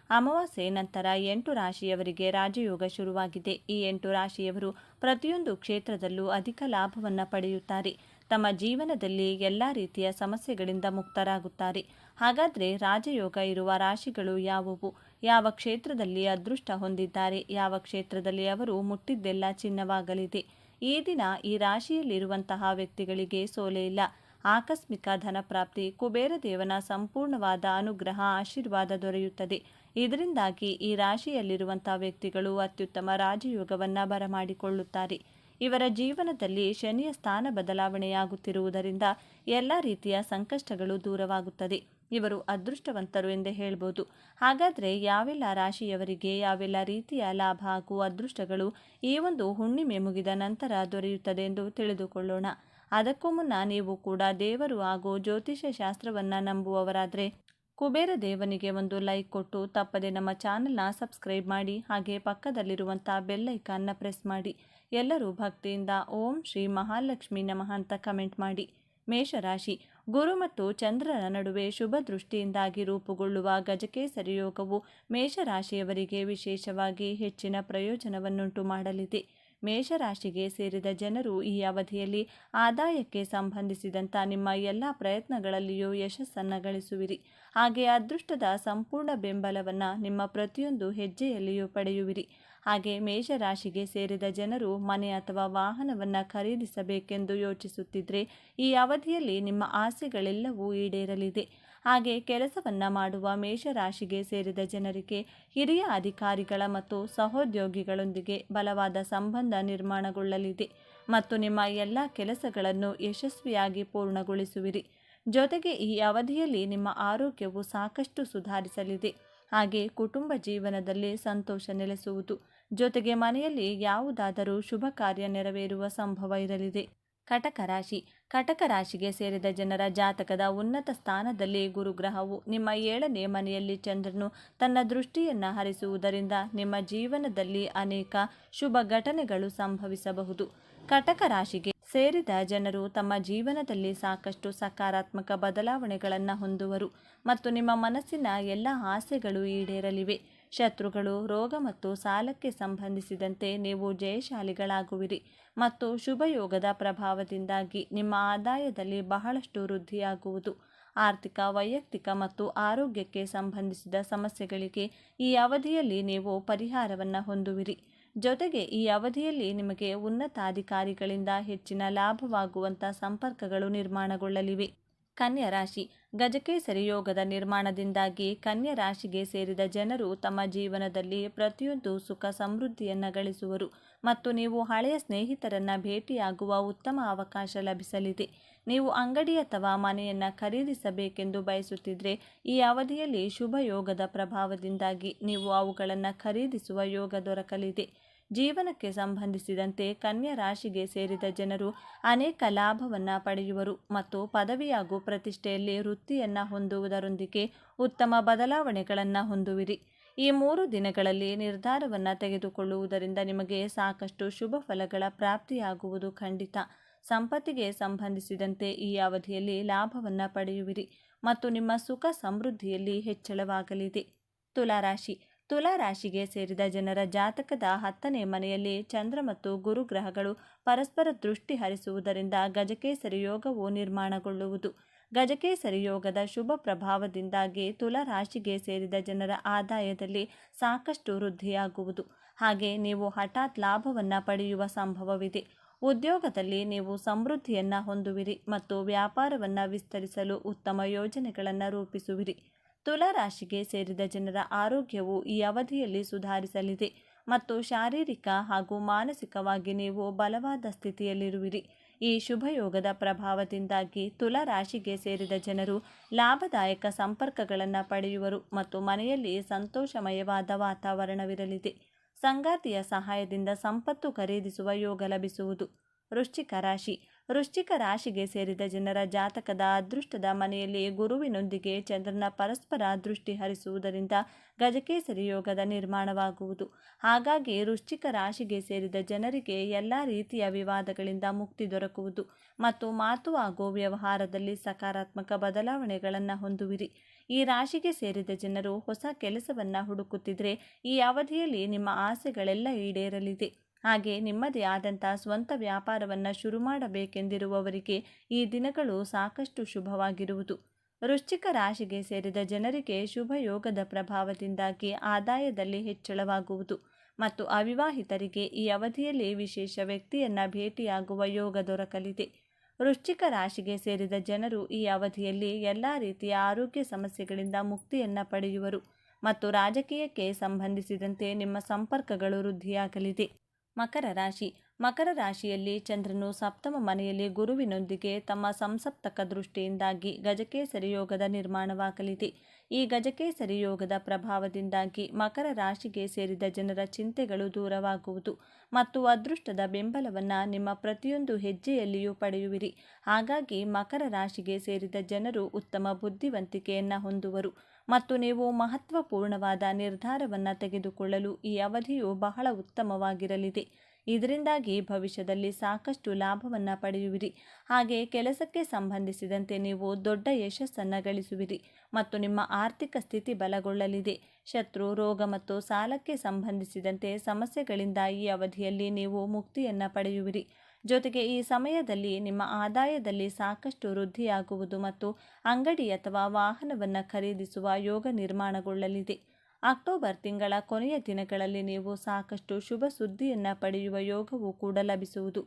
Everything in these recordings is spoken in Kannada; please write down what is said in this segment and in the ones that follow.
ಅಮಾವಾಸ್ಯೆ ನಂತರ 8 ರಾಶಿಯವರಿಗೆ ರಾಜಯೋಗ ಶುರುವಾಗಿದೆ. ಈ 8 ರಾಶಿಯವರು ಪ್ರತಿಯೊಂದು ಕ್ಷೇತ್ರದಲ್ಲೂ ಅಧಿಕ ಲಾಭವನ್ನು ಪಡೆಯುತ್ತಾರೆ. ತಮ್ಮ ಜೀವನದಲ್ಲಿ ಎಲ್ಲ ರೀತಿಯ ಸಮಸ್ಯೆಗಳಿಂದ ಮುಕ್ತರಾಗುತ್ತಾರೆ. ಹಾಗಾದರೆ ರಾಜಯೋಗ ಇರುವ ರಾಶಿಗಳು ಯಾವುವು? ಯಾವ ಕ್ಷೇತ್ರದಲ್ಲಿ ಅದೃಷ್ಟ ಹೊಂದಿದ್ದಾರೆ? ಯಾವ ಕ್ಷೇತ್ರದಲ್ಲಿ ಅವರು ಮುಟ್ಟಿದ್ದೆಲ್ಲ ಚಿನ್ನವಾಗಲಿದೆ? ಈ ದಿನ ಈ ರಾಶಿಯಲ್ಲಿರುವಂತಹ ವ್ಯಕ್ತಿಗಳಿಗೆ ಸೋಲೆ ಇಲ್ಲ. ಆಕಸ್ಮಿಕ ಧನಪ್ರಾಪ್ತಿ, ಕುಬೇರ ದೇವನ ಸಂಪೂರ್ಣವಾದ ಅನುಗ್ರಹ ಆಶೀರ್ವಾದ ದೊರೆಯುತ್ತದೆ. ಇದರಿಂದಾಗಿ ಈ ರಾಶಿಯಲ್ಲಿರುವಂತಹ ವ್ಯಕ್ತಿಗಳು ಅತ್ಯುತ್ತಮ ರಾಜಯೋಗವನ್ನು ಬರಮಾಡಿಕೊಳ್ಳುತ್ತಾರೆ. ಇವರ ಜೀವನದಲ್ಲಿ ಶನಿಯ ಸ್ಥಾನ ಬದಲಾವಣೆಯಾಗುತ್ತಿರುವುದರಿಂದ ಎಲ್ಲ ರೀತಿಯ ಸಂಕಷ್ಟಗಳು ದೂರವಾಗುತ್ತದೆ. ಇವರು ಅದೃಷ್ಟವಂತರು ಎಂದೇ ಹೇಳ್ಬೋದು. ಹಾಗಾದರೆ ಯಾವೆಲ್ಲ ರಾಶಿಯವರಿಗೆ ಯಾವೆಲ್ಲ ರೀತಿಯ ಲಾಭ ಹಾಗೂ ಅದೃಷ್ಟಗಳು ಈ ಒಂದು ಹುಣ್ಣಿಮೆ ಮುಗಿದ ನಂತರ ದೊರೆಯುತ್ತದೆ ಎಂದು ತಿಳಿದುಕೊಳ್ಳೋಣ. ಅದಕ್ಕೂ ಮುನ್ನ ನೀವು ಕೂಡ ದೇವರು ಹಾಗೂ ಜ್ಯೋತಿಷ್ಯ ಶಾಸ್ತ್ರವನ್ನು ನಂಬುವವರಾದರೆ ಕುಬೇರ ದೇವನಿಗೆ ಒಂದು ಲೈಕ್ ಕೊಟ್ಟು ತಪ್ಪದೆ ನಮ್ಮ ಚಾನೆಲ್ನ ಸಬ್ಸ್ಕ್ರೈಬ್ ಮಾಡಿ. ಹಾಗೆ ಪಕ್ಕದಲ್ಲಿರುವಂಥ ಬೆಲ್ ಐಕಾನ್ನ ಪ್ರೆಸ್ ಮಾಡಿ. ಎಲ್ಲರೂ ಭಕ್ತಿಯಿಂದ ಓಂ ಶ್ರೀ ಮಹಾಲಕ್ಷ್ಮಿ ನಮಃ ಅಂತ ಕಮೆಂಟ್ ಮಾಡಿ. ಮೇಷರಾಶಿ. ಗುರು ಮತ್ತು ಚಂದ್ರನ ನಡುವೆ ಶುಭ ದೃಷ್ಟಿಯಿಂದಾಗಿ ರೂಪುಗೊಳ್ಳುವ ಗಜಕೇಸರಿ ಯೋಗವು ಮೇಷರಾಶಿಯವರಿಗೆ ವಿಶೇಷವಾಗಿ ಹೆಚ್ಚಿನ ಪ್ರಯೋಜನವನ್ನುಂಟು ಮಾಡಲಿದೆ. ಮೇಷರಾಶಿಗೆ ಸೇರಿದ ಜನರು ಈ ಅವಧಿಯಲ್ಲಿ ಆದಾಯಕ್ಕೆ ಸಂಬಂಧಿಸಿದಂಥ ನಿಮ್ಮ ಎಲ್ಲ ಪ್ರಯತ್ನಗಳಲ್ಲಿಯೂ ಯಶಸ್ಸನ್ನು ಗಳಿಸುವಿರಿ. ಹಾಗೆ ಅದೃಷ್ಟದ ಸಂಪೂರ್ಣ ಬೆಂಬಲವನ್ನು ನಿಮ್ಮ ಪ್ರತಿಯೊಂದು ಹೆಜ್ಜೆಯಲ್ಲಿಯೂ ಪಡೆಯುವಿರಿ. ಹಾಗೆ ಮೇಷರಾಶಿಗೆ ಸೇರಿದ ಜನರು ಮನೆ ಅಥವಾ ವಾಹನವನ್ನು ಖರೀದಿಸಬೇಕೆಂದು ಯೋಚಿಸುತ್ತಿದ್ದರೆ ಈ ಅವಧಿಯಲ್ಲಿ ನಿಮ್ಮ ಆಸೆಗಳೆಲ್ಲವೂ ಈಡೇರಲಿದೆ. ಹಾಗೆ ಕೆಲಸವನ್ನು ಮಾಡುವ ಮೇಷರಾಶಿಗೆ ಸೇರಿದ ಜನರಿಗೆ ಹಿರಿಯ ಅಧಿಕಾರಿಗಳ ಮತ್ತು ಸಹೋದ್ಯೋಗಿಗಳೊಂದಿಗೆ ಬಲವಾದ ಸಂಬಂಧ ನಿರ್ಮಾಣಗೊಳ್ಳಲಿದೆ ಮತ್ತು ನಿಮ್ಮ ಎಲ್ಲ ಕೆಲಸಗಳನ್ನು ಯಶಸ್ವಿಯಾಗಿ ಪೂರ್ಣಗೊಳಿಸುವಿರಿ. ಜೊತೆಗೆ ಈ ಅವಧಿಯಲ್ಲಿ ನಿಮ್ಮ ಆರೋಗ್ಯವು ಸಾಕಷ್ಟು ಸುಧಾರಿಸಲಿದೆ. ಹಾಗೆ ಕುಟುಂಬ ಜೀವನದಲ್ಲಿ ಸಂತೋಷ ನೆಲೆಸುವುದು. ಜೊತೆಗೆ ಮನೆಯಲ್ಲಿ ಯಾವುದಾದರೂ ಶುಭ ಕಾರ್ಯ ನೆರವೇರುವ ಸಂಭವ ಇರಲಿದೆ. ಕಟಕ ರಾಶಿ. ಕಟಕ ರಾಶಿಗೆ ಸೇರಿದ ಜನರ ಜಾತಕದ ಉನ್ನತ ಸ್ಥಾನದಲ್ಲಿ ಗುರುಗ್ರಹವು ನಿಮ್ಮ 7ನೇ ಮನೆಯಲ್ಲಿ ಚಂದ್ರನು ತನ್ನ ದೃಷ್ಟಿಯನ್ನು ಹರಿಸುವುದರಿಂದ ನಿಮ್ಮ ಜೀವನದಲ್ಲಿ ಅನೇಕ ಶುಭ ಘಟನೆಗಳು ಸಂಭವಿಸಬಹುದು. ಕಟಕ ರಾಶಿಗೆ ಸೇರಿದ ಜನರು ತಮ್ಮ ಜೀವನದಲ್ಲಿ ಸಾಕಷ್ಟು ಸಕಾರಾತ್ಮಕ ಬದಲಾವಣೆಗಳನ್ನು ಹೊಂದುವರು ಮತ್ತು ನಿಮ್ಮ ಮನಸ್ಸಿನ ಎಲ್ಲ ಆಸೆಗಳು ಈಡೇರಲಿವೆ. ಶತ್ರುಗಳು, ರೋಗ ಮತ್ತು ಸಾಲಕ್ಕೆ ಸಂಬಂಧಿಸಿದಂತೆ ನೀವು ಜಯಶಾಲಿಗಳಾಗುವಿರಿ ಮತ್ತು ಶುಭಯೋಗದ ಪ್ರಭಾವದಿಂದಾಗಿ ನಿಮ್ಮ ಆದಾಯದಲ್ಲಿ ಬಹಳಷ್ಟು ವೃದ್ಧಿಯಾಗುವುದು. ಆರ್ಥಿಕ, ವೈಯಕ್ತಿಕ ಮತ್ತು ಆರೋಗ್ಯಕ್ಕೆ ಸಂಬಂಧಿಸಿದ ಸಮಸ್ಯೆಗಳಿಗೆ ಈ ಅವಧಿಯಲ್ಲಿ ನೀವು ಪರಿಹಾರವನ್ನು ಹೊಂದುವಿರಿ. ಜೊತೆಗೆ ಈ ಅವಧಿಯಲ್ಲಿ ನಿಮಗೆ ಉನ್ನತಾಧಿಕಾರಿಗಳಿಂದ ಹೆಚ್ಚಿನ ಲಾಭವಾಗುವಂಥ ಸಂಪರ್ಕಗಳು ನಿರ್ಮಾಣಗೊಳ್ಳಲಿವೆ. ಕನ್ಯಾ ರಾಶಿ. ಗಜಕೇಸರಿ ಯೋಗದ ನಿರ್ಮಾಣದಿಂದಾಗಿ ಕನ್ಯಾ ರಾಶಿಗೆ ಸೇರಿದ ಜನರು ತಮ್ಮ ಜೀವನದಲ್ಲಿ ಪ್ರತಿಯೊಂದು ಸುಖ ಸಮೃದ್ಧಿಯನ್ನು ಗಳಿಸುವರು ಮತ್ತು ನೀವು ಹಳೆಯ ಸ್ನೇಹಿತರನ್ನು ಭೇಟಿಯಾಗುವ ಉತ್ತಮ ಅವಕಾಶ ಲಭಿಸಲಿದೆ. ನೀವು ಅಂಗಡಿ ಅಥವಾ ಮನೆಯನ್ನು ಖರೀದಿಸಬೇಕೆಂದು ಬಯಸುತ್ತಿದ್ದರೆ ಈ ಅವಧಿಯಲ್ಲಿ ಶುಭ ಯೋಗದ ಪ್ರಭಾವದಿಂದಾಗಿ ನೀವು ಅವುಗಳನ್ನು ಖರೀದಿಸುವ ಯೋಗ ದೊರಕಲಿದೆ. ಜೀವನಕ್ಕೆ ಸಂಬಂಧಿಸಿದಂತೆ ಕನ್ಯಾ ರಾಶಿಗೆ ಸೇರಿದ ಜನರು ಅನೇಕ ಲಾಭವನ್ನು ಪಡೆಯುವರು ಮತ್ತು ಪದವಿ ಹಾಗೂ ಪ್ರತಿಷ್ಠೆಯಲ್ಲಿ ವೃತ್ತಿಯನ್ನು ಹೊಂದುವುದರೊಂದಿಗೆ ಉತ್ತಮ ಬದಲಾವಣೆಗಳನ್ನು ಹೊಂದುವಿರಿ. ಈ 3 ದಿನಗಳಲ್ಲಿ ನಿರ್ಧಾರವನ್ನು ತೆಗೆದುಕೊಳ್ಳುವುದರಿಂದ ನಿಮಗೆ ಸಾಕಷ್ಟು ಶುಭ ಫಲಗಳ ಪ್ರಾಪ್ತಿಯಾಗುವುದು ಖಂಡಿತ. ಸಂಪತ್ತಿಗೆ ಸಂಬಂಧಿಸಿದಂತೆ ಈ ಅವಧಿಯಲ್ಲಿ ಲಾಭವನ್ನು ಪಡೆಯುವಿರಿ ಮತ್ತು ನಿಮ್ಮ ಸುಖ ಸಮೃದ್ಧಿಯಲ್ಲಿ ಹೆಚ್ಚಳವಾಗಲಿದೆ. ತುಲಾರಾಶಿ. ತುಲಾರಾಶಿಗೆ ಸೇರಿದ ಜನರ ಜಾತಕದ 10ನೇ ಮನೆಯಲ್ಲಿ ಚಂದ್ರ ಮತ್ತು ಗುರು ಗ್ರಹಗಳು ಪರಸ್ಪರ ದೃಷ್ಟಿ ಹರಿಸುವುದರಿಂದ ಗಜಕೇಸರಿ ಯೋಗವು ನಿರ್ಮಾಣಗೊಳ್ಳುವುದು. ಗಜಕೇಸರಿ ಯೋಗದ ಶುಭ ಪ್ರಭಾವದಿಂದಾಗಿ ತುಲಾರಾಶಿಗೆ ಸೇರಿದ ಜನರ ಆದಾಯದಲ್ಲಿ ಸಾಕಷ್ಟು ವೃದ್ಧಿಯಾಗುವುದು. ಹಾಗೆ ನೀವು ಹಠಾತ್ ಲಾಭವನ್ನು ಪಡೆಯುವ ಸಂಭವವಿದೆ. ಉದ್ಯೋಗದಲ್ಲಿ ನೀವು ಸಮೃದ್ಧಿಯನ್ನು ಹೊಂದುವಿರಿ ಮತ್ತು ವ್ಯಾಪಾರವನ್ನು ವಿಸ್ತರಿಸಲು ಉತ್ತಮ ಯೋಜನೆಗಳನ್ನು ರೂಪಿಸುವಿರಿ. ತುಲಾರಾಶಿಗೆ ಸೇರಿದ ಜನರ ಆರೋಗ್ಯವು ಈ ಅವಧಿಯಲ್ಲಿ ಸುಧಾರಿಸಲಿದೆ ಮತ್ತು ಶಾರೀರಿಕ ಹಾಗೂ ಮಾನಸಿಕವಾಗಿ ನೀವು ಬಲವಾದ ಸ್ಥಿತಿಯಲ್ಲಿರುವಿರಿ. ಈ ಶುಭಯೋಗದ ಪ್ರಭಾವದಿಂದಾಗಿ ತುಲಾರಾಶಿಗೆ ಸೇರಿದ ಜನರು ಲಾಭದಾಯಕ ಸಂಪರ್ಕಗಳನ್ನು ಪಡೆಯುವರು ಮತ್ತು ಮನೆಯಲ್ಲಿ ಸಂತೋಷಮಯವಾದ ವಾತಾವರಣವಿರಲಿದೆ. ಸಂಗಾತಿಯ ಸಹಾಯದಿಂದ ಸಂಪತ್ತು ಖರೀದಿಸುವ ಯೋಗ ಲಭಿಸುವುದು. ವೃಶ್ಚಿಕ ರಾಶಿ. ವೃಶ್ಚಿಕ ರಾಶಿಗೆ ಸೇರಿದ ಜನರ ಜಾತಕದ ಅದೃಷ್ಟದ ಮನೆಯಲ್ಲಿ ಗುರುವಿನೊಂದಿಗೆ ಚಂದ್ರನ ಪರಸ್ಪರ ದೃಷ್ಟಿ ಹರಿಸುವುದರಿಂದ ಗಜಕೇಸರಿ ಯೋಗದ ನಿರ್ಮಾಣವಾಗುವುದು. ಹಾಗಾಗಿ ವೃಶ್ಚಿಕ ರಾಶಿಗೆ ಸೇರಿದ ಜನರಿಗೆ ಎಲ್ಲ ರೀತಿಯ ವಿವಾದಗಳಿಂದ ಮುಕ್ತಿ ದೊರಕುವುದು ಮತ್ತು ಮಾತು ಹಾಗೂ ವ್ಯವಹಾರದಲ್ಲಿ ಸಕಾರಾತ್ಮಕ ಬದಲಾವಣೆಗಳನ್ನು ಹೊಂದುವಿರಿ. ಈ ರಾಶಿಗೆ ಸೇರಿದ ಜನರು ಹೊಸ ಕೆಲಸವನ್ನು ಹುಡುಕುತ್ತಿದ್ದರೆ ಈ ಅವಧಿಯಲ್ಲಿ ನಿಮ್ಮ ಆಸೆಗಳೆಲ್ಲ ಈಡೇರಲಿದೆ. ಹಾಗೆ ನಿಮ್ಮದೇ ಆದಂಥ ಸ್ವಂತ ವ್ಯಾಪಾರವನ್ನು ಶುರು ಮಾಡಬೇಕೆಂದಿರುವವರಿಗೆ ಈ ದಿನಗಳು ಸಾಕಷ್ಟು ಶುಭವಾಗಿರುವುದು. ವೃಶ್ಚಿಕ ರಾಶಿಗೆ ಸೇರಿದ ಜನರಿಗೆ ಶುಭ ಯೋಗದ ಪ್ರಭಾವದಿಂದಾಗಿ ಆದಾಯದಲ್ಲಿ ಹೆಚ್ಚಳವಾಗುವುದು ಮತ್ತು ಅವಿವಾಹಿತರಿಗೆ ಈ ಅವಧಿಯಲ್ಲಿ ವಿಶೇಷ ವ್ಯಕ್ತಿಯನ್ನು ಭೇಟಿಯಾಗುವ ಯೋಗ ದೊರಕಲಿದೆ. ವೃಶ್ಚಿಕ ರಾಶಿಗೆ ಸೇರಿದ ಜನರು ಈ ಅವಧಿಯಲ್ಲಿ ಎಲ್ಲ ರೀತಿಯ ಆರೋಗ್ಯ ಸಮಸ್ಯೆಗಳಿಂದ ಮುಕ್ತಿಯನ್ನು ಪಡೆಯುವರು ಮತ್ತು ರಾಜಕೀಯಕ್ಕೆ ಸಂಬಂಧಿಸಿದಂತೆ ನಿಮ್ಮ ಸಂಪರ್ಕಗಳು ವೃದ್ಧಿಯಾಗಲಿದೆ. ಮಕರ ರಾಶಿಯಲ್ಲಿ ಚಂದ್ರನು ಸಪ್ತಮ ಮನೆಯಲ್ಲಿ ಗುರುವಿನೊಂದಿಗೆ ತಮ್ಮ ಸಂಸಪ್ತಕ ದೃಷ್ಟಿಯಿಂದಾಗಿ ಗಜಕೇಸರಿ ಯೋಗದ ನಿರ್ಮಾಣವಾಗಲಿದೆ. ಈ ಗಜಕೇಸರಿ ಯೋಗದ ಪ್ರಭಾವದಿಂದಾಗಿ ಮಕರ ರಾಶಿಗೆ ಸೇರಿದ ಜನರ ಚಿಂತೆಗಳು ದೂರವಾಗುವುದು ಮತ್ತು ಅದೃಷ್ಟದ ಬೆಂಬಲವನ್ನು ನಿಮ್ಮ ಪ್ರತಿಯೊಂದು ಹೆಜ್ಜೆಯಲ್ಲಿಯೂ ಪಡೆಯುವಿರಿ. ಹಾಗಾಗಿ ಮಕರ ರಾಶಿಗೆ ಸೇರಿದ ಜನರು ಉತ್ತಮ ಬುದ್ಧಿವಂತಿಕೆಯನ್ನು ಹೊಂದುವರು ಮತ್ತು ನೀವು ಮಹತ್ವಪೂರ್ಣವಾದ ನಿರ್ಧಾರವನ್ನು ತೆಗೆದುಕೊಳ್ಳಲು ಈ ಅವಧಿಯು ಬಹಳ ಉತ್ತಮವಾಗಿರಲಿದೆ. ಇದರಿಂದಾಗಿ ಭವಿಷ್ಯದಲ್ಲಿ ಸಾಕಷ್ಟು ಲಾಭವನ್ನು ಪಡೆಯುವಿರಿ. ಹಾಗೆ ಕೆಲಸಕ್ಕೆ ಸಂಬಂಧಿಸಿದಂತೆ ನೀವು ದೊಡ್ಡ ಯಶಸ್ಸನ್ನು ಗಳಿಸುವಿರಿ ಮತ್ತು ನಿಮ್ಮ ಆರ್ಥಿಕ ಸ್ಥಿತಿ ಬಲಗೊಳ್ಳಲಿದೆ. ಶತ್ರು, ರೋಗ ಮತ್ತು ಸಾಲಕ್ಕೆ ಸಂಬಂಧಿಸಿದಂತೆ ಸಮಸ್ಯೆಗಳಿಂದ ಈ ಅವಧಿಯಲ್ಲಿ ನೀವು ಮುಕ್ತಿಯನ್ನು ಪಡೆಯುವಿರಿ. ಜೊತೆಗೆ ಈ ಸಮಯದಲ್ಲಿ ನಿಮ್ಮ ಆದಾಯದಲ್ಲಿ ಸಾಕಷ್ಟು ವೃದ್ಧಿಯಾಗುವುದು ಮತ್ತು ಅಂಗಡಿ ಅಥವಾ ವಾಹನವನ್ನು ಖರೀದಿಸುವ ಯೋಗ ನಿರ್ಮಾಣಗೊಳ್ಳಲಿದೆ. ಅಕ್ಟೋಬರ್ ತಿಂಗಳ ಕೊನೆಯ ದಿನಗಳಲ್ಲಿ ನೀವು ಸಾಕಷ್ಟು ಶುಭ ಸುದ್ದಿಯನ್ನು ಪಡೆಯುವ ಯೋಗವೂ ಕೂಡ ಲಭಿಸುವುದು.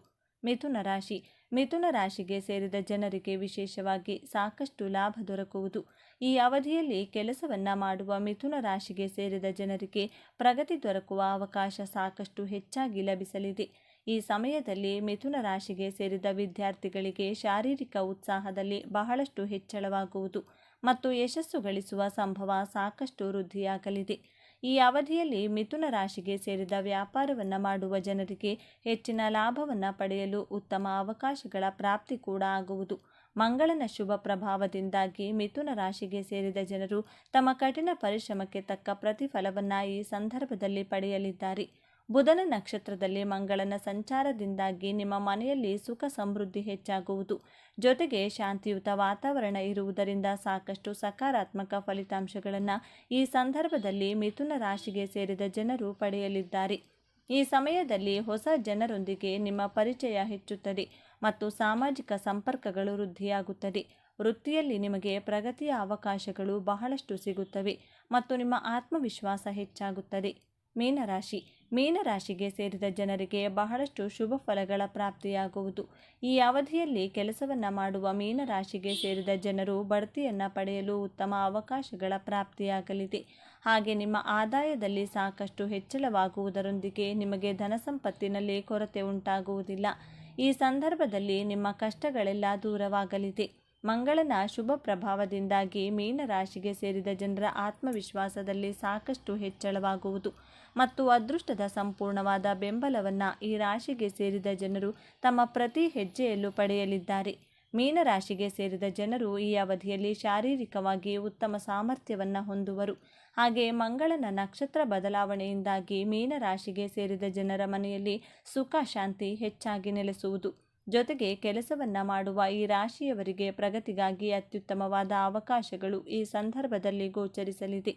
ಮಿಥುನ ರಾಶಿಗೆ ಸೇರಿದ ಜನರಿಗೆ ವಿಶೇಷವಾಗಿ ಸಾಕಷ್ಟು ಲಾಭ ದೊರಕುವುದು. ಈ ಅವಧಿಯಲ್ಲಿ ಕೆಲಸವನ್ನು ಮಾಡುವ ಮಿಥುನ ರಾಶಿಗೆ ಸೇರಿದ ಜನರಿಗೆ ಪ್ರಗತಿ ದೊರಕುವ ಅವಕಾಶ ಸಾಕಷ್ಟು ಹೆಚ್ಚಾಗಿ ಲಭಿಸಲಿದೆ. ಈ ಸಮಯದಲ್ಲಿ ಮಿಥುನ ರಾಶಿಗೆ ಸೇರಿದ ವಿದ್ಯಾರ್ಥಿಗಳಿಗೆ ಶಾರೀರಿಕ ಉತ್ಸಾಹದಲ್ಲಿ ಬಹಳಷ್ಟು ಹೆಚ್ಚಳವಾಗುವುದು ಮತ್ತು ಯಶಸ್ಸು ಗಳಿಸುವ ಸಂಭವ ಸಾಕಷ್ಟು ವೃದ್ಧಿಯಾಗಲಿದೆ. ಈ ಅವಧಿಯಲ್ಲಿ ಮಿಥುನ ರಾಶಿಗೆ ಸೇರಿದ ವ್ಯಾಪಾರವನ್ನು ಮಾಡುವ ಜನರಿಗೆ ಹೆಚ್ಚಿನ ಲಾಭವನ್ನು ಪಡೆಯಲು ಉತ್ತಮ ಅವಕಾಶಗಳ ಪ್ರಾಪ್ತಿ ಕೂಡ ಆಗುವುದು. ಮಂಗಳನ ಶುಭ ಪ್ರಭಾವದಿಂದಾಗಿ ಮಿಥುನ ರಾಶಿಗೆ ಸೇರಿದ ಜನರು ತಮ್ಮ ಕಠಿಣ ಪರಿಶ್ರಮಕ್ಕೆ ತಕ್ಕ ಪ್ರತಿಫಲವನ್ನು ಈ ಸಂದರ್ಭದಲ್ಲಿ ಪಡೆಯಲಿದ್ದಾರೆ. ಬುಧನ ನಕ್ಷತ್ರದಲ್ಲಿ ಮಂಗಳನ ಸಂಚಾರದಿಂದಾಗಿ ನಿಮ್ಮ ಮನೆಯಲ್ಲಿ ಸುಖ ಸಮೃದ್ಧಿ ಹೆಚ್ಚಾಗುವುದು. ಜೊತೆಗೆ ಶಾಂತಿಯುತ ವಾತಾವರಣ ಇರುವುದರಿಂದ ಸಾಕಷ್ಟು ಸಕಾರಾತ್ಮಕ ಫಲಿತಾಂಶಗಳನ್ನು ಈ ಸಂದರ್ಭದಲ್ಲಿ ಮಿಥುನ ರಾಶಿಗೆ ಸೇರಿದ ಜನರು ಪಡೆಯಲಿದ್ದಾರೆ. ಈ ಸಮಯದಲ್ಲಿ ಹೊಸ ಜನರೊಂದಿಗೆ ನಿಮ್ಮ ಪರಿಚಯ ಹೆಚ್ಚುತ್ತದೆ ಮತ್ತು ಸಾಮಾಜಿಕ ಸಂಪರ್ಕಗಳು ವೃದ್ಧಿಯಾಗುತ್ತದೆ. ವೃತ್ತಿಯಲ್ಲಿ ನಿಮಗೆ ಪ್ರಗತಿಯ ಅವಕಾಶಗಳು ಬಹಳಷ್ಟು ಸಿಗುತ್ತವೆ ಮತ್ತು ನಿಮ್ಮ ಆತ್ಮವಿಶ್ವಾಸ ಹೆಚ್ಚಾಗುತ್ತದೆ. ಮೀನರಾಶಿಗೆ ಸೇರಿದ ಜನರಿಗೆ ಬಹಳಷ್ಟು ಶುಭ ಫಲಗಳ ಪ್ರಾಪ್ತಿಯಾಗುವುದು. ಈ ಅವಧಿಯಲ್ಲಿ ಕೆಲಸವನ್ನು ಮಾಡುವ ಮೀನರಾಶಿಗೆ ಸೇರಿದ ಜನರು ಬಡ್ತಿಯನ್ನು ಪಡೆಯಲು ಉತ್ತಮ ಅವಕಾಶಗಳ ಪ್ರಾಪ್ತಿಯಾಗಲಿದೆ. ಹಾಗೆ ನಿಮ್ಮ ಆದಾಯದಲ್ಲಿ ಸಾಕಷ್ಟು ಹೆಚ್ಚಳವಾಗುವುದರೊಂದಿಗೆ ನಿಮಗೆ ಧನಸಂಪತ್ತಿನಲ್ಲಿ ಕೊರತೆ ಉಂಟಾಗುವುದಿಲ್ಲ. ಈ ಸಂದರ್ಭದಲ್ಲಿ ನಿಮ್ಮ ಕಷ್ಟಗಳೆಲ್ಲ ದೂರವಾಗಲಿದೆ. ಮಂಗಳನ ಶುಭ ಪ್ರಭಾವದಿಂದಾಗಿ ಮೀನರಾಶಿಗೆ ಸೇರಿದ ಜನರ ಆತ್ಮವಿಶ್ವಾಸದಲ್ಲಿ ಸಾಕಷ್ಟು ಹೆಚ್ಚಳವಾಗುವುದು ಮತ್ತು ಅದೃಷ್ಟದ ಸಂಪೂರ್ಣವಾದ ಬೆಂಬಲವನ್ನು ಈ ರಾಶಿಗೆ ಸೇರಿದ ಜನರು ತಮ್ಮ ಪ್ರತಿ ಹೆಜ್ಜೆಯಲ್ಲೂ ಪಡೆಯಲಿದ್ದಾರೆ. ಮೀನರಾಶಿಗೆ ಸೇರಿದ ಜನರು ಈ ಅವಧಿಯಲ್ಲಿ ಶಾರೀರಿಕವಾಗಿ ಉತ್ತಮ ಸಾಮರ್ಥ್ಯವನ್ನು ಹೊಂದುವರು. ಹಾಗೆ ಮಂಗಳನ ನಕ್ಷತ್ರ ಬದಲಾವಣೆಯಿಂದಾಗಿ ಮೀನರಾಶಿಗೆ ಸೇರಿದ ಜನರ ಮನೆಯಲ್ಲಿ ಸುಖ ಶಾಂತಿ ಹೆಚ್ಚಾಗಿ ನೆಲೆಸುವುದು. ಜೊತೆಗೆ ಕೆಲಸವನ್ನು ಮಾಡುವ ಈ ರಾಶಿಯವರಿಗೆ ಪ್ರಗತಿಗಾಗಿ ಅತ್ಯುತ್ತಮವಾದ ಅವಕಾಶಗಳು ಈ ಸಂದರ್ಭದಲ್ಲಿ ಗೋಚರಿಸಲಿದೆ.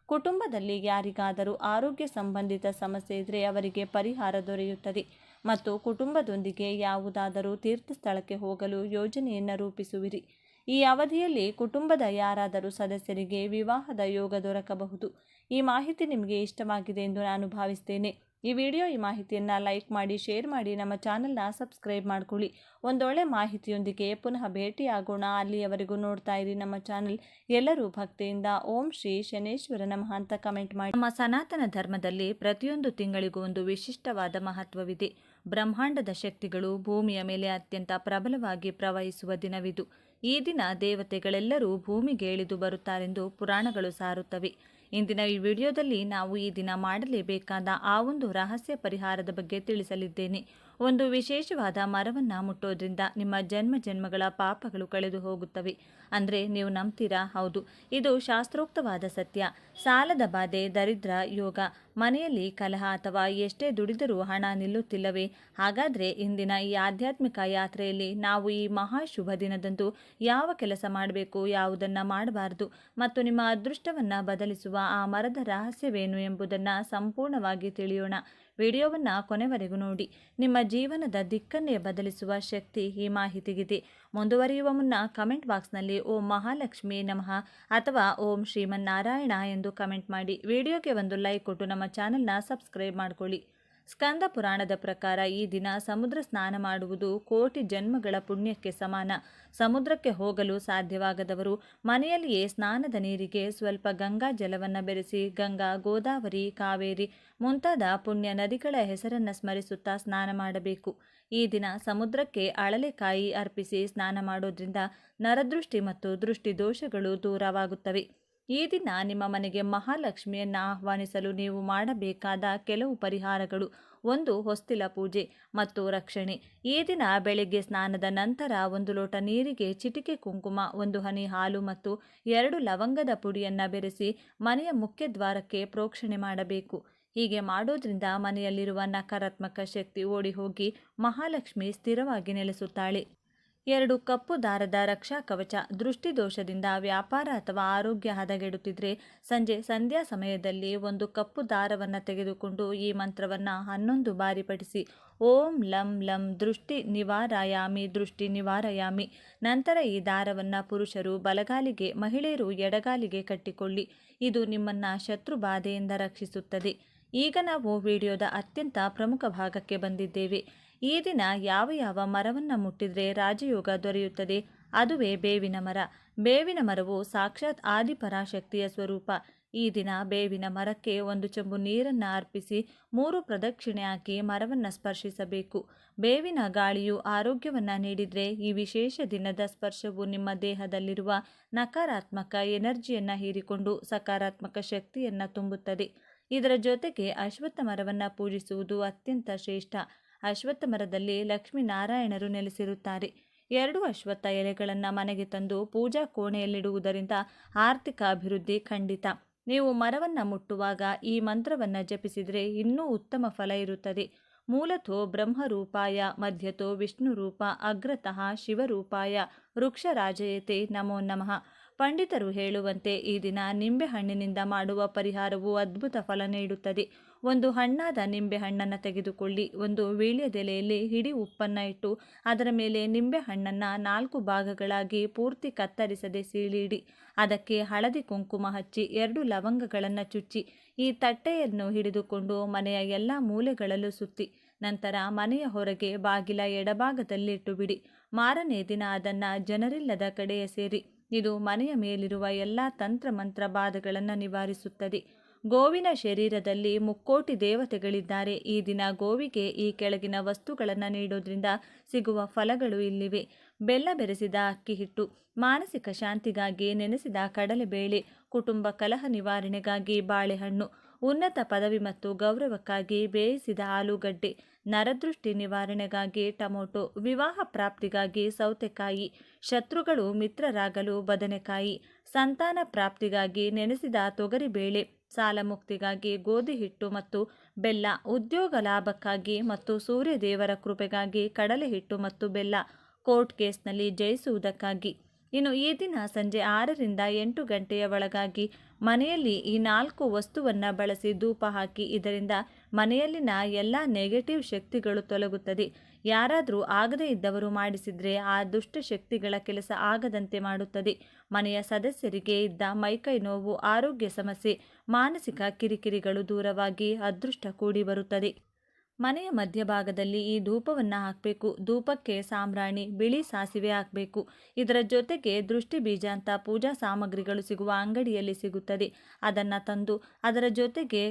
ಕುಟುಂಬದಲ್ಲಿ ಯಾರಿಗಾದರೂ ಆರೋಗ್ಯ ಸಂಬಂಧಿತ ಸಮಸ್ಯೆ ಇದ್ದರೆ ಅವರಿಗೆ ಪರಿಹಾರ ದೊರೆಯುತ್ತದೆ ಮತ್ತು ಕುಟುಂಬದೊಂದಿಗೆ ಯಾವುದಾದರೂ ತೀರ್ಥ ಸ್ಥಳಕ್ಕೆ ಹೋಗಲು ಯೋಜನೆಯನ್ನು ರೂಪಿಸುವಿರಿ. ಈ ಅವಧಿಯಲ್ಲಿ ಕುಟುಂಬದ ಯಾರಾದರೂ ಸದಸ್ಯರಿಗೆ ವಿವಾಹದ ಯೋಗ ದೊರಕಬಹುದು. ಈ ಮಾಹಿತಿ ನಿಮಗೆ ಇಷ್ಟವಾಗಿದೆ ಎಂದು ನಾನು ಭಾವಿಸ್ತೇನೆ. ಈ ಮಾಹಿತಿಯನ್ನು ಲೈಕ್ ಮಾಡಿ, ಶೇರ್ ಮಾಡಿ, ನಮ್ಮ ಚಾನಲ್ನ ಸಬ್ಸ್ಕ್ರೈಬ್ ಮಾಡ್ಕೊಳ್ಳಿ. ಒಂದೊಳ್ಳೆ ಮಾಹಿತಿಯೊಂದಿಗೆ ಪುನಃ ಭೇಟಿಯಾಗೋಣ. ಅಲ್ಲಿಯವರೆಗೂ ನೋಡ್ತಾ ಇರಿ ನಮ್ಮ ಚಾನಲ್. ಎಲ್ಲರೂ ಭಕ್ತಿಯಿಂದ ಓಂ ಶ್ರೀ ಶನೇಶ್ವರ ನಮಃ ಅಂತ ಕಮೆಂಟ್ ಮಾಡಿ. ನಮ್ಮ ಸನಾತನ ಧರ್ಮದಲ್ಲಿ ಪ್ರತಿಯೊಂದು ತಿಂಗಳಿಗೂ ಒಂದು ವಿಶಿಷ್ಟವಾದ ಮಹತ್ವವಿದೆ. ಬ್ರಹ್ಮಾಂಡದ ಶಕ್ತಿಗಳು ಭೂಮಿಯ ಮೇಲೆ ಅತ್ಯಂತ ಪ್ರಬಲವಾಗಿ ಪ್ರವಹಿಸುವ ದಿನವಿದು. ಈ ದಿನ ದೇವತೆಗಳೆಲ್ಲರೂ ಭೂಮಿಗೆ ಇಳಿದು ಬರುತ್ತಾರೆಂದು ಪುರಾಣಗಳು ಸಾರುತ್ತವೆ. ಇಂದಿನ ಈ ವಿಡಿಯೋದಲ್ಲಿ ನಾವು ಈ ದಿನ ಮಾಡಲೇಬೇಕಾದ ಆ ಒಂದು ರಹಸ್ಯ ಪರಿಹಾರದ ಬಗ್ಗೆ ತಿಳಿಸಲಿದ್ದೇನೆ. ಒಂದು ವಿಶೇಷವಾದ ಮರವನ್ನು ಮುಟ್ಟೋದ್ರಿಂದ ನಿಮ್ಮ ಜನ್ಮಗಳ ಪಾಪಗಳು ಕಳೆದು ಹೋಗುತ್ತವೆ. ಅಂದರೆ ನೀವು ನಂಬ್ತೀರಾ? ಹೌದು, ಇದು ಶಾಸ್ತ್ರೋಕ್ತವಾದ ಸತ್ಯ. ಸಾಲದ ಬಾಧೆ, ದರಿದ್ರ ಯೋಗ, ಮನೆಯಲ್ಲಿ ಕಲಹ ಅಥವಾ ಎಷ್ಟೇ ದುಡಿದರೂ ಹಣ ನಿಲ್ಲುತ್ತಿಲ್ಲವೇ? ಹಾಗಾದರೆ ಇಂದಿನ ಈ ಆಧ್ಯಾತ್ಮಿಕ ಯಾತ್ರೆಯಲ್ಲಿ ನಾವು ಈ ಮಹಾ ಶುಭ ದಿನದಂದು ಯಾವ ಕೆಲಸ ಮಾಡಬೇಕು, ಯಾವುದನ್ನು ಮಾಡಬಾರದು ಮತ್ತು ನಿಮ್ಮ ಅದೃಷ್ಟವನ್ನು ಬದಲಿಸುವ ಆ ಮರದ ರಹಸ್ಯವೇನು ಎಂಬುದನ್ನು ಸಂಪೂರ್ಣವಾಗಿ ತಿಳಿಯೋಣ. ವಿಡಿಯೋವನ್ನು ಕೊನೆವರೆಗೂ ನೋಡಿ. ನಿಮ್ಮ ಜೀವನದ ದಿಕ್ಕನ್ನೇ ಬದಲಿಸುವ ಶಕ್ತಿ ಈ ಮಾಹಿತಿಗಿದೆ. ಮುಂದುವರಿಯುವ ಮುನ್ನ ಕಮೆಂಟ್ ಬಾಕ್ಸ್ನಲ್ಲಿ ಓಂ ಮಹಾಲಕ್ಷ್ಮಿ ನಮಃ ಅಥವಾ ಓಂ ಶ್ರೀಮನ್ನಾರಾಯಣ ಎಂದು ಕಮೆಂಟ್ ಮಾಡಿ. ವಿಡಿಯೋಗೆ ಒಂದು ಲೈಕ್ ಕೊಟ್ಟು ನಮ್ಮ ಚಾನೆಲ್ನ ಸಬ್ಸ್ಕ್ರೈಬ್ ಮಾಡಿಕೊಳ್ಳಿ. ಸ್ಕಂದ ಪುರಾಣದ ಪ್ರಕಾರ ಈ ದಿನ ಸಮುದ್ರ ಸ್ನಾನ ಮಾಡುವುದು ಕೋಟಿ ಜನ್ಮಗಳ ಪುಣ್ಯಕ್ಕೆ ಸಮಾನ. ಸಮುದ್ರಕ್ಕೆ ಹೋಗಲು ಸಾಧ್ಯವಾಗದವರು ಮನೆಯಲ್ಲಿಯೇ ಸ್ನಾನದ ನೀರಿಗೆ ಸ್ವಲ್ಪ ಗಂಗಾ ಜಲವನ್ನು ಬೆರೆಸಿ ಗಂಗಾ, ಗೋದಾವರಿ, ಕಾವೇರಿ ಮುಂತಾದ ಪುಣ್ಯ ನದಿಗಳ ಹೆಸರನ್ನು ಸ್ಮರಿಸುತ್ತಾ ಸ್ನಾನ ಮಾಡಬೇಕು. ಈ ದಿನ ಸಮುದ್ರಕ್ಕೆ ಅಳಲೆಕಾಯಿ ಅರ್ಪಿಸಿ ಸ್ನಾನ ಮಾಡೋದ್ರಿಂದ ನರದೃಷ್ಟಿ ಮತ್ತು ದೃಷ್ಟಿ ದೋಷಗಳು ದೂರವಾಗುತ್ತವೆ. ಈ ದಿನ ನಿಮ್ಮ ಮನೆಗೆ ಮಹಾಲಕ್ಷ್ಮಿಯನ್ನು ಆಹ್ವಾನಿಸಲು ನೀವು ಮಾಡಬೇಕಾದ ಕೆಲವು ಪರಿಹಾರಗಳು: 1. ಹೊಸ್ತಿಲ ಪೂಜೆ ಮತ್ತು ರಕ್ಷಣೆ. ಈ ದಿನ ಬೆಳಗ್ಗೆ ಸ್ನಾನದ ನಂತರ 1 ಲೋಟ ನೀರಿಗೆ ಚಿಟಿಕೆ ಕುಂಕುಮ, 1 ಹನಿ ಹಾಲು ಮತ್ತು 2 ಲವಂಗದ ಪುಡಿಯನ್ನು ಬೆರೆಸಿ ಮನೆಯ ಮುಖ್ಯ ದ್ವಾರಕ್ಕೆ ಪ್ರೋಕ್ಷಣೆ ಮಾಡಬೇಕು. ಹೀಗೆ ಮಾಡೋದ್ರಿಂದ ಮನೆಯಲ್ಲಿರುವ ನಕಾರಾತ್ಮಕ ಶಕ್ತಿ ಓಡಿ ಹೋಗಿ ಮಹಾಲಕ್ಷ್ಮಿ ಸ್ಥಿರವಾಗಿ ನೆಲೆಸುತ್ತಾಳೆ. 2 ಕಪ್ಪು ದಾರದ ರಕ್ಷಾ ಕವಚ. ದೃಷ್ಟಿದೋಷದಿಂದ ವ್ಯಾಪಾರ ಅಥವಾ ಆರೋಗ್ಯ ಹದಗೆಡುತ್ತಿದ್ರೆ ಸಂಧ್ಯಾ ಸಮಯದಲ್ಲಿ 1 ಕಪ್ಪು ದಾರವನ್ನು ತೆಗೆದುಕೊಂಡು ಈ ಮಂತ್ರವನ್ನು 11 ಬಾರಿ ಪಠಿಸಿ. ಓಂ ಲಂ ಲಂ ದೃಷ್ಟಿ ನಿವಾರಯಾಮಿ ದೃಷ್ಟಿ ನಿವಾರಯಾಮಿ. ನಂತರ ಈ ದಾರವನ್ನು ಪುರುಷರು ಬಲಗಾಲಿಗೆ, ಮಹಿಳೆಯರು ಎಡಗಾಲಿಗೆ ಕಟ್ಟಿಕೊಳ್ಳಿ. ಇದು ನಿಮ್ಮನ್ನು ಶತ್ರು ಬಾಧೆಯಿಂದ ರಕ್ಷಿಸುತ್ತದೆ. ಈಗ ನಾವು ವಿಡಿಯೋದ ಅತ್ಯಂತ ಪ್ರಮುಖ ಭಾಗಕ್ಕೆ ಬಂದಿದ್ದೇವೆ. ಈ ದಿನ ಯಾವ ಮರವನ್ನು ಮುಟ್ಟಿದ್ರೆ ರಾಜಯೋಗ ದೊರೆಯುತ್ತದೆ? ಅದುವೇ ಬೇವಿನ ಮರ. ಬೇವಿನ ಮರವು ಸಾಕ್ಷಾತ್ ಆದಿಪರಾಶಕ್ತಿಯ ಸ್ವರೂಪ. ಈ ದಿನ ಬೇವಿನ ಮರಕ್ಕೆ 1 ಚೆಂಬು ನೀರನ್ನು ಅರ್ಪಿಸಿ 3 ಪ್ರದಕ್ಷಿಣೆ ಹಾಕಿ ಮರವನ್ನು ಸ್ಪರ್ಶಿಸಬೇಕು. ಬೇವಿನ ಗಾಳಿಯು ಆರೋಗ್ಯವನ್ನು ನೀಡಿದರೆ ಈ ವಿಶೇಷ ದಿನದ ಸ್ಪರ್ಶವು ನಿಮ್ಮ ದೇಹದಲ್ಲಿರುವ ನಕಾರಾತ್ಮಕ ಎನರ್ಜಿಯನ್ನು ಹೀರಿಕೊಂಡು ಸಕಾರಾತ್ಮಕ ಶಕ್ತಿಯನ್ನು ತುಂಬುತ್ತದೆ. ಇದರ ಜೊತೆಗೆ ಅಶ್ವತ್ಥ ಮರವನ್ನು ಪೂಜಿಸುವುದು ಅತ್ಯಂತ ಶ್ರೇಷ್ಠ. ಅಶ್ವತ್ಥ ಮರದಲ್ಲಿ ಲಕ್ಷ್ಮೀನಾರಾಯಣರು ನೆಲೆಸಿರುತ್ತಾರೆ. 2 ಅಶ್ವತ್ಥ ಎಲೆಗಳನ್ನು ಮನೆಗೆ ತಂದು ಪೂಜಾ ಕೋಣೆಯಲ್ಲಿಡುವುದರಿಂದ ಆರ್ಥಿಕ ಅಭಿವೃದ್ಧಿ ಖಂಡಿತ. ನೀವು ಮರವನ್ನು ಮುಟ್ಟುವಾಗ ಈ ಮಂತ್ರವನ್ನು ಜಪಿಸಿದರೆ ಇನ್ನೂ ಉತ್ತಮ ಫಲ ಇರುತ್ತದೆ. ಮೂಲತೋ ಬ್ರಹ್ಮರೂಪಾಯ ಮಧ್ಯತೋ ವಿಷ್ಣುರೂಪ ಅಗ್ರತಃ ಶಿವರೂಪಾಯ ವೃಕ್ಷರಾಜಯತೆ ನಮೋ ನಮಃ. ಪಂಡಿತರು ಹೇಳುವಂತೆ ಈ ದಿನ ನಿಂಬೆಹಣ್ಣಿನಿಂದ ಮಾಡುವ ಪರಿಹಾರವು ಅದ್ಭುತ ಫಲ ನೀಡುತ್ತದೆ. 1 ಹಣ್ಣಾದ ನಿಂಬೆಹಣ್ಣನ್ನು ತೆಗೆದುಕೊಳ್ಳಿ. 1 ವೀಳ್ಯದೆಲೆಯಲ್ಲಿ ಹಿಡಿ ಉಪ್ಪನ್ನು ಇಟ್ಟು ಅದರ ಮೇಲೆ ನಿಂಬೆಹಣ್ಣನ್ನು 4 ಭಾಗಗಳಾಗಿ ಪೂರ್ತಿ ಕತ್ತರಿಸದೆ ಸೀಳಿಡಿ. ಅದಕ್ಕೆ ಹಳದಿ ಕುಂಕುಮ ಹಚ್ಚಿ 2 ಲವಂಗಗಳನ್ನು ಚುಚ್ಚಿ ಈ ತಟ್ಟೆಯನ್ನು ಹಿಡಿದುಕೊಂಡು ಮನೆಯ ಎಲ್ಲ ಮೂಲೆಗಳಲ್ಲೂ ಸುತ್ತಿ ನಂತರ ಮನೆಯ ಹೊರಗೆ ಬಾಗಿಲ ಎಡಭಾಗದಲ್ಲಿಟ್ಟು ಬಿಡಿ. ಮಾರನೇ ದಿನ ಅದನ್ನು ಜನರಿಲ್ಲದ ಕಡೆ ಎಸೆಯಿರಿ. ಇದು ಮನೆಯ ಮೇಲಿರುವ ಎಲ್ಲ ತಂತ್ರ ಮಂತ್ರ ಬಾಧೆಗಳನ್ನು ನಿವಾರಿಸುತ್ತದೆ. ಗೋವಿನ ಶರೀರದಲ್ಲಿ 3,000,000 ದೇವತೆಗಳಿದ್ದಾರೆ. ಈ ದಿನ ಗೋವಿಗೆ ಈ ಕೆಳಗಿನ ವಸ್ತುಗಳನ್ನು ನೀಡೋದ್ರಿಂದ ಸಿಗುವ ಫಲಗಳು ಇಲ್ಲಿವೆ: ಬೆಲ್ಲ ಬೆರೆಸಿದ ಅಕ್ಕಿ ಹಿಟ್ಟು, ಮಾನಸಿಕ ಶಾಂತಿಗಾಗಿ ನೆನೆಸಿದ ಕಡಲೆಬೇಳೆ, ಕುಟುಂಬ ಕಲಹ ನಿವಾರಣೆಗಾಗಿ ಬಾಳೆಹಣ್ಣು, ಉನ್ನತ ಪದವಿ ಮತ್ತು ಗೌರವಕ್ಕಾಗಿ ಬೇಯಿಸಿದ ಆಲೂಗಡ್ಡೆ, ನರದೃಷ್ಟಿ ನಿವಾರಣೆಗಾಗಿ ಟೊಮೊಟೊ, ವಿವಾಹ ಪ್ರಾಪ್ತಿಗಾಗಿ ಸೌತೆಕಾಯಿ, ಶತ್ರುಗಳು ಮಿತ್ರರಾಗಲು ಬದನೆಕಾಯಿ, ಸಂತಾನ ಪ್ರಾಪ್ತಿಗಾಗಿ ನೆನೆಸಿದ ತೊಗರಿಬೇಳೆ, ಸಾಲ ಮುಕ್ತಿಗಾಗಿ ಗೋಧಿ ಹಿಟ್ಟು ಮತ್ತು ಬೆಲ್ಲ, ಉದ್ಯೋಗ ಲಾಭಕ್ಕಾಗಿ ಮತ್ತು ಸೂರ್ಯದೇವರ ಕೃಪೆಗಾಗಿ ಕಡಲೆ ಹಿಟ್ಟು ಮತ್ತು ಬೆಲ್ಲ, ಕೋರ್ಟ್ ಕೇಸ್ನಲ್ಲಿ ಜಯಿಸುವುದಕ್ಕಾಗಿ. ಇನ್ನು ಈ ದಿನ ಸಂಜೆ 6 ರಿಂದ 8 ಗಂಟೆಯ ಒಳಗಾಗಿ ಮನೆಯಲ್ಲಿ ಈ 4 ವಸ್ತುವನ್ನು ಬಳಸಿ ಧೂಪ ಹಾಕಿ. ಇದರಿಂದ ಮನೆಯಲ್ಲಿನ ಎಲ್ಲ ನೆಗೆಟಿವ್ ಶಕ್ತಿಗಳು ತೊಲಗುತ್ತದೆ. ಯಾರಾದರೂ ಆಗದೇ ಇದ್ದವರು ಮಾಡಿಸಿದರೆ ಆ ದುಷ್ಟ ಶಕ್ತಿಗಳ ಕೆಲಸ ಆಗದಂತೆ ಮಾಡುತ್ತದೆ. ಮನೆಯ ಸದಸ್ಯರಿಗೆ ಇದ್ದ ಮೈಕೈ ನೋವು, ಆರೋಗ್ಯ ಸಮಸ್ಯೆ, ಮಾನಸಿಕ ಕಿರಿಕಿರಿಗಳು ದೂರವಾಗಿ ಅದೃಷ್ಟ ಕೂಡಿ ಬರುತ್ತದೆ. ಮನೆಯ ಮಧ್ಯಭಾಗದಲ್ಲಿ ಈ ಧೂಪವನ್ನು ಹಾಕಬೇಕು. ಧೂಪಕ್ಕೆ ಸಾಂಬ್ರಾಣಿ, ಬಿಳಿ ಸಾಸಿವೆ ಹಾಕಬೇಕು. ಇದರ ಜೊತೆಗೆ ದೃಷ್ಟಿ ಬೀಜ ಅಂತ ಪೂಜಾ ಸಾಮಗ್ರಿಗಳು ಸಿಗುವ ಅಂಗಡಿಯಲ್ಲಿ ಸಿಗುತ್ತದೆ. ಅದನ್ನು ತಂದು ಅದರ ಜೊತೆಗೆ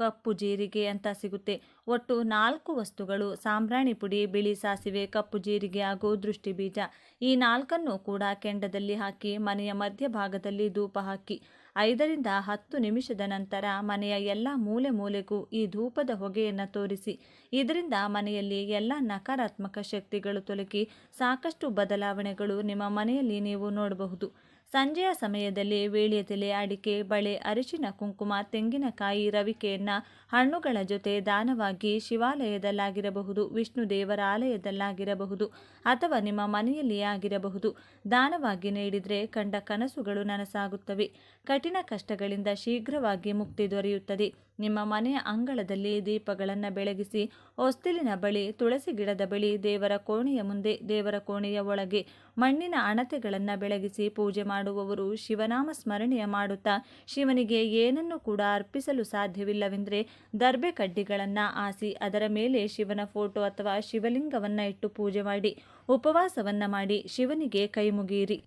ಕಪ್ಪು ಜೀರಿಗೆ ಅಂತ ಸಿಗುತ್ತೆ. ಒಟ್ಟು 4 ವಸ್ತುಗಳು: ಸಾಂಬ್ರಾಣಿ ಪುಡಿ, ಬಿಳಿ ಸಾಸಿವೆ, ಕಪ್ಪು ಜೀರಿಗೆ ಹಾಗೂ ದೃಷ್ಟಿ ಬೀಜ. ಈ 4ನ್ನು ಕೂಡ ಕೆಂಡದಲ್ಲಿ ಹಾಕಿ ಮನೆಯ ಮಧ್ಯಭಾಗದಲ್ಲಿ ಧೂಪ ಹಾಕಿ. 5ರಿಂದ 10 ನಿಮಿಷದ ನಂತರ ಮನೆಯ ಎಲ್ಲ ಮೂಲೆ ಮೂಲೆಗೂ ಈ ಧೂಪದ ಹೊಗೆಯನ್ನು ತೋರಿಸಿ. ಇದರಿಂದ ಮನೆಯಲ್ಲಿ ಎಲ್ಲ ನಕಾರಾತ್ಮಕ ಶಕ್ತಿಗಳು ತೊಲಗಿ ಸಾಕಷ್ಟು ಬದಲಾವಣೆಗಳು ನಿಮ್ಮ ಮನೆಯಲ್ಲಿ ನೀವು ನೋಡಬಹುದು. ಸಂಜೆಯ ಸಮಯದಲ್ಲಿ ವೀಳ್ಯದೆಲೆ, ಅಡಿಕೆ, ಬಳೆ, ಅರಿಶಿನ, ಕುಂಕುಮ, ತೆಂಗಿನಕಾಯಿ, ರವಿಕೆಯನ್ನು ಹಣ್ಣುಗಳ ಜೊತೆ ದಾನವಾಗಿ ಶಿವಾಲಯದಲ್ಲಾಗಿರಬಹುದು, ವಿಷ್ಣು ದೇವರ ಆಲಯದಲ್ಲಾಗಿರಬಹುದು ಅಥವಾ ನಿಮ್ಮ ಮನೆಯಲ್ಲಿಯೇ ಆಗಿರಬಹುದು ದಾನವಾಗಿ ನೀಡಿದರೆ ಕಂಡ ಕನಸುಗಳು ನನಸಾಗುತ್ತವೆ. ಕಠಿಣ ಕಷ್ಟಗಳಿಂದ ಶೀಘ್ರವಾಗಿ ಮುಕ್ತಿ ದೊರೆಯುತ್ತದೆ. ನಿಮ್ಮ ಮನೆಯ ಅಂಗಳದಲ್ಲಿ ದೀಪಗಳನ್ನು ಬೆಳಗಿಸಿ ಹೊಸ್ತಿಲಿನ ಬಳಿ, ತುಳಸಿ ಗಿಡದ ಬಳಿ, ದೇವರ ಕೋಣೆಯ ಮುಂದೆ, ದೇವರ ಕೋಣೆಯ ಒಳಗೆ ಮಣ್ಣಿನ ಹಣತೆಗಳನ್ನು ಬೆಳಗಿಸಿ ಪೂಜೆ ಮಾಡುವವರು ಶಿವನಾಮ ಸ್ಮರಣೆಯ ಮಾಡುತ್ತಾ ಶಿವನಿಗೆ ಏನನ್ನು ಕೂಡ ಅರ್ಪಿಸಲು ಸಾಧ್ಯವಿಲ್ಲವೆಂದರೆ ದರ್ಬೆ ಕಡ್ಡಿಗಳನ್ನು ಹಾಸಿ ಅದರ ಮೇಲೆ ಶಿವನ ಫೋಟೋ ಅಥವಾ ಶಿವಲಿಂಗವನ್ನು ಇಟ್ಟು ಪೂಜೆ ಮಾಡಿ ಉಪವಾಸವನ್ನು ಮಾಡಿ ಶಿವನಿಗೆ ಕೈ ಮುಗಿಯಿರಿ.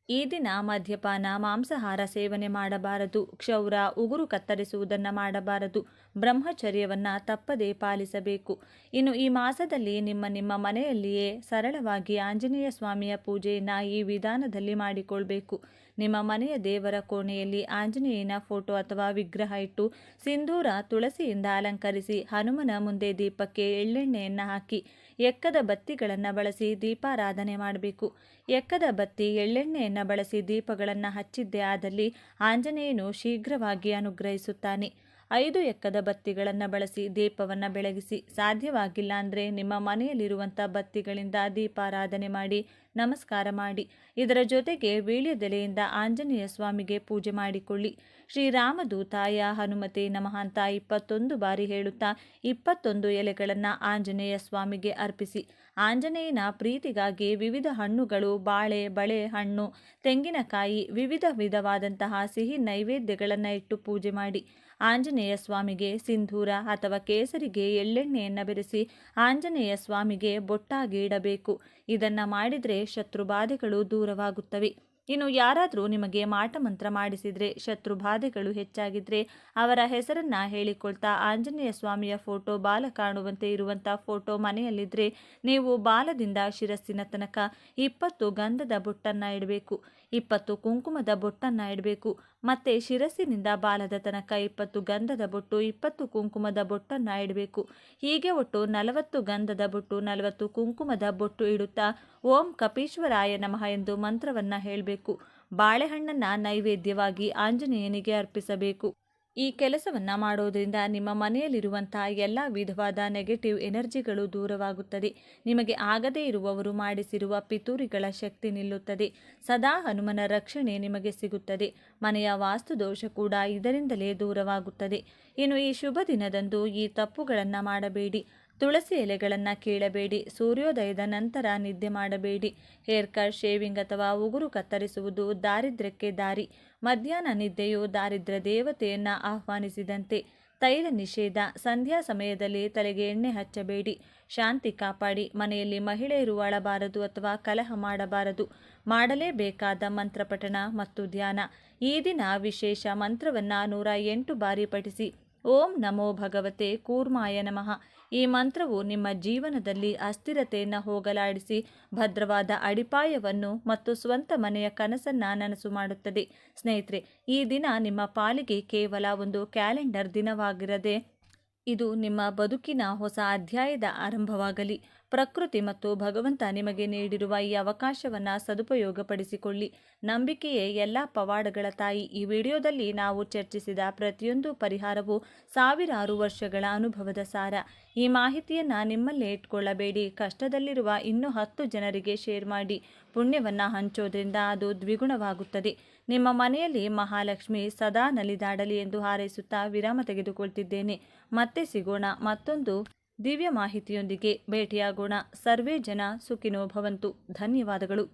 ಈ ದಿನ ಮದ್ಯಪಾನ, ಮಾಂಸಾಹಾರ ಸೇವನೆ ಮಾಡಬಾರದು. ಕ್ಷೌರ, ಉಗುರು ಕತ್ತರಿಸುವುದನ್ನು ಮಾಡಬಾರದು. ಬ್ರಹ್ಮಚರ್ಯವನ್ನು ತಪ್ಪದೇ ಪಾಲಿಸಬೇಕು. ಇನ್ನು ಈ ಮಾಸದಲ್ಲಿ ನಿಮ್ಮ ಮನೆಯಲ್ಲಿಯೇ ಸರಳವಾಗಿ ಆಂಜನೇಯ ಸ್ವಾಮಿಯ ಪೂಜೆಯನ್ನು ಈ ವಿಧಾನದಲ್ಲಿ ಮಾಡಿಕೊಳ್ಬೇಕು. ನಿಮ್ಮ ಮನೆಯ ದೇವರ ಕೋಣೆಯಲ್ಲಿ ಆಂಜನೇಯನ ಫೋಟೋ ಅಥವಾ ವಿಗ್ರಹ ಇಟ್ಟು ಸಿಂಧೂರ, ತುಳಸಿಯಿಂದ ಅಲಂಕರಿಸಿ ಹನುಮನ ಮುಂದೆ ದೀಪಕ್ಕೆ ಎಳ್ಳೆಣ್ಣೆಯನ್ನು ಹಾಕಿ ಎಕ್ಕದ ಬತ್ತಿಗಳನ್ನು ಬಳಸಿ ದೀಪಾರಾಧನೆ ಮಾಡಬೇಕು. ಎಕ್ಕದ ಬತ್ತಿ, ಎಳ್ಳೆಣ್ಣೆಯನ್ನು ಬಳಸಿ ದೀಪಗಳನ್ನು ಹಚ್ಚಿದ್ದೇ ಆದಲ್ಲಿ ಆಂಜನೇಯನು ಶೀಘ್ರವಾಗಿ ಅನುಗ್ರಹಿಸುತ್ತಾನೆ. 5 ಎಕ್ಕದ ಬತ್ತಿಗಳನ್ನು ಬಳಸಿ ದೀಪವನ್ನು ಬೆಳಗಿಸಿ. ಸಾಧ್ಯವಾಗಿಲ್ಲ ಅಂದರೆ ನಿಮ್ಮ ಮನೆಯಲ್ಲಿರುವಂಥ ಬತ್ತಿಗಳಿಂದ ದೀಪಾರಾಧನೆ ಮಾಡಿ ನಮಸ್ಕಾರ ಮಾಡಿ. ಇದರ ಜೊತೆಗೆ ವೀಳ್ಯದೆಲೆಯಿಂದ ಆಂಜನೇಯ ಸ್ವಾಮಿಗೆ ಪೂಜೆ ಮಾಡಿಕೊಳ್ಳಿ. ಶ್ರೀರಾಮದೂತಾಯ ಹನುಮತೆ ನಮಃ ಅಂತ 21 ಬಾರಿ ಹೇಳುತ್ತಾ 21 ಎಲೆಗಳನ್ನು ಆಂಜನೇಯ ಸ್ವಾಮಿಗೆ ಅರ್ಪಿಸಿ. ಆಂಜನೇಯನ ಪ್ರೀತಿಗಾಗಿ ವಿವಿಧ ಹಣ್ಣುಗಳು, ಬಾಳೆ, ಬಳೆ ಹಣ್ಣು, ತೆಂಗಿನಕಾಯಿ, ವಿವಿಧ ವಿಧವಾದಂತಹ ಸಿಹಿ ನೈವೇದ್ಯಗಳನ್ನು ಇಟ್ಟು ಪೂಜೆ ಮಾಡಿ. ಆಂಜನೇಯ ಸ್ವಾಮಿಗೆ ಸಿಂಧೂರ ಅಥವಾ ಕೇಸರಿಗೆ ಎಳ್ಳೆಣ್ಣೆಯನ್ನು ಬೆರೆಸಿ ಆಂಜನೇಯ ಸ್ವಾಮಿಗೆ ಬೊಟ್ಟಾಗಿ ಇಡಬೇಕು. ಇದನ್ನು ಮಾಡಿದರೆ ಶತ್ರುಬಾಧೆಗಳು ದೂರವಾಗುತ್ತವೆ. ಇನ್ನು ಯಾರಾದರೂ ನಿಮಗೆ ಮಾಟಮಂತ್ರ ಮಾಡಿಸಿದರೆ, ಶತ್ರುಬಾಧೆಗಳು ಹೆಚ್ಚಾಗಿದ್ದರೆ ಅವರ ಹೆಸರನ್ನು ಹೇಳಿಕೊಳ್ತಾ ಆಂಜನೇಯ ಸ್ವಾಮಿಯ ಫೋಟೋ, ಬಾಲ ಕಾಣುವಂತೆ ಇರುವಂಥ ಫೋಟೋ ಮನೆಯಲ್ಲಿದ್ದರೆ ನೀವು ಬಾಲದಿಂದ ಶಿರಸ್ಸಿನ ತನಕ 20 ಗಂಧದ ಬೊಟ್ಟನ್ನು ಇಡಬೇಕು, 20 ಕುಂಕುಮದ ಬೊಟ್ಟನ್ನು ಇಡಬೇಕು. ಮತ್ತು ಶಿರಸ್ಸಿನಿಂದ ಬಾಲದ ತನಕ 20 ಗಂಧದ ಬೊಟ್ಟು, 20 ಕುಂಕುಮದ ಬೊಟ್ಟನ್ನು ಇಡಬೇಕು. ಹೀಗೆ ಒಟ್ಟು 40 ಗಂಧದ ಬೊಟ್ಟು, 40 ಕುಂಕುಮದ ಬೊಟ್ಟು ಇಡುತ್ತಾ ಓಂ ಕಪೀಶ್ವರಾಯ ನಮಃ ಎಂದು ಮಂತ್ರವನ್ನು ಹೇಳಬೇಕು. ಬಾಳೆಹಣ್ಣನ್ನು ನೈವೇದ್ಯವಾಗಿ ಆಂಜನೇಯನಿಗೆ ಅರ್ಪಿಸಬೇಕು. ಈ ಕೆಲಸವನ್ನು ಮಾಡೋದ್ರಿಂದ ನಿಮ್ಮ ಮನೆಯಲ್ಲಿರುವಂತಹ ಎಲ್ಲ ವಿಧವಾದ ನೆಗೆಟಿವ್ ಎನರ್ಜಿಗಳು ದೂರವಾಗುತ್ತದೆ. ನಿಮಗೆ ಆಗದೇ ಇರುವವರು ಮಾಡಿಸಿರುವ ಪಿತೂರಿಗಳ ಶಕ್ತಿ ನಿಲ್ಲುತ್ತದೆ. ಸದಾ ಹನುಮನ ರಕ್ಷಣೆ ನಿಮಗೆ ಸಿಗುತ್ತದೆ. ಮನೆಯ ವಾಸ್ತುದೋಷ ಕೂಡ ಇದರಿಂದಲೇ ದೂರವಾಗುತ್ತದೆ. ಇನ್ನು ಈ ಶುಭ ದಿನದಂದು ಈ ತಪ್ಪುಗಳನ್ನು ಮಾಡಬೇಡಿ. ತುಳಸಿ ಎಲೆಗಳನ್ನು ಕೀಳಬೇಡಿ. ಸೂರ್ಯೋದಯದ ನಂತರ ನಿದ್ದೆ ಮಾಡಬೇಡಿ. ಹೇರ್ ಕಟ್, ಶೇವಿಂಗ್ ಅಥವಾ ಉಗುರು ಕತ್ತರಿಸುವುದು ದಾರಿದ್ರ್ಯಕ್ಕೆ ದಾರಿ. ಮಧ್ಯಾಹ್ನ ನಿದ್ದೆಯು ದಾರಿದ್ರ್ಯ ದೇವತೆಯನ್ನು ಆಹ್ವಾನಿಸಿದಂತೆ. ತೈಲ ನಿಷೇಧ. ಸಂಧ್ಯಾ ಸಮಯದಲ್ಲಿ ತಲೆಗೆ ಎಣ್ಣೆ ಹಚ್ಚಬೇಡಿ. ಶಾಂತಿ ಕಾಪಾಡಿ. ಮನೆಯಲ್ಲಿ ಮಹಿಳೆಯರು ಅಳಬಾರದು ಅಥವಾ ಕಲಹ ಮಾಡಬಾರದು. ಮಾಡಲೇಬೇಕಾದ ಮಂತ್ರಪಠಣ ಮತ್ತು ಧ್ಯಾನ. ಈ ದಿನ ವಿಶೇಷ ಮಂತ್ರವನ್ನು 108 ಬಾರಿ ಪಠಿಸಿ. ಓಂ ನಮೋ ಭಗವತೆ ಕೂರ್ಮಾಯ ನಮಃ. ಈ ಮಂತ್ರವು ನಿಮ್ಮ ಜೀವನದಲ್ಲಿ ಅಸ್ಥಿರತೆಯನ್ನು ಹೋಗಲಾಡಿಸಿ ಭದ್ರವಾದ ಅಡಿಪಾಯವನ್ನು ಮತ್ತು ಸ್ವಂತ ಮನೆಯ ಕನಸನ್ನು ನನಸು ಮಾಡುತ್ತದೆ. ಸ್ನೇಹಿತರೆ, ಈ ದಿನ ನಿಮ್ಮ ಪಾಲಿಗೆ ಕೇವಲ ಒಂದು ಕ್ಯಾಲೆಂಡರ್ ದಿನವಾಗಿರದೆ ಇದು ನಿಮ್ಮ ಬದುಕಿನ ಹೊಸ ಅಧ್ಯಾಯದ ಆರಂಭವಾಗಲಿ. ಪ್ರಕೃತಿ ಮತ್ತು ಭಗವಂತ ನಿಮಗೆ ನೀಡಿರುವ ಈ ಅವಕಾಶವನ್ನು ಸದುಪಯೋಗಪಡಿಸಿಕೊಳ್ಳಿ. ನಂಬಿಕೆಯೇ ಎಲ್ಲ ಪವಾಡಗಳ ತಾಯಿ. ಈ ವಿಡಿಯೋದಲ್ಲಿ ನಾವು ಚರ್ಚಿಸಿದ ಪ್ರತಿಯೊಂದು ಪರಿಹಾರವು ಸಾವಿರಾರು ವರ್ಷಗಳ ಅನುಭವದ ಸಾರ. ಈ ಮಾಹಿತಿಯನ್ನು ನಿಮ್ಮಲ್ಲೇ ಇಟ್ಕೊಳ್ಳಬೇಡಿ. ಕಷ್ಟದಲ್ಲಿರುವ ಇನ್ನೂ 10 ಜನರಿಗೆ ಶೇರ್ ಮಾಡಿ. ಪುಣ್ಯವನ್ನು ಹಂಚೋದ್ರಿಂದ ಅದು ದ್ವಿಗುಣವಾಗುತ್ತದೆ. ನಿಮ್ಮ ಮನೆಯಲ್ಲಿ ಮಹಾಲಕ್ಷ್ಮಿ ಸದಾ ನಲಿದಾಡಲಿ ಎಂದು ಹಾರೈಸುತ್ತಾ ವಿರಾಮ ತೆಗೆದುಕೊಳ್ತಿದ್ದೇನೆ. ಮತ್ತೆ ಸಿಗೋಣ ಮತ್ತೊಂದು ದಿವ್ಯ ಮಾಹಿತಿಯೊಂದಿಗೆ. ಭೇಟಿಯಾಗೋಣ. ಸರ್ವೇ ಜನ ಸುಖಿನೋ ಭವಂತು. ಧನ್ಯವಾದಗಳು.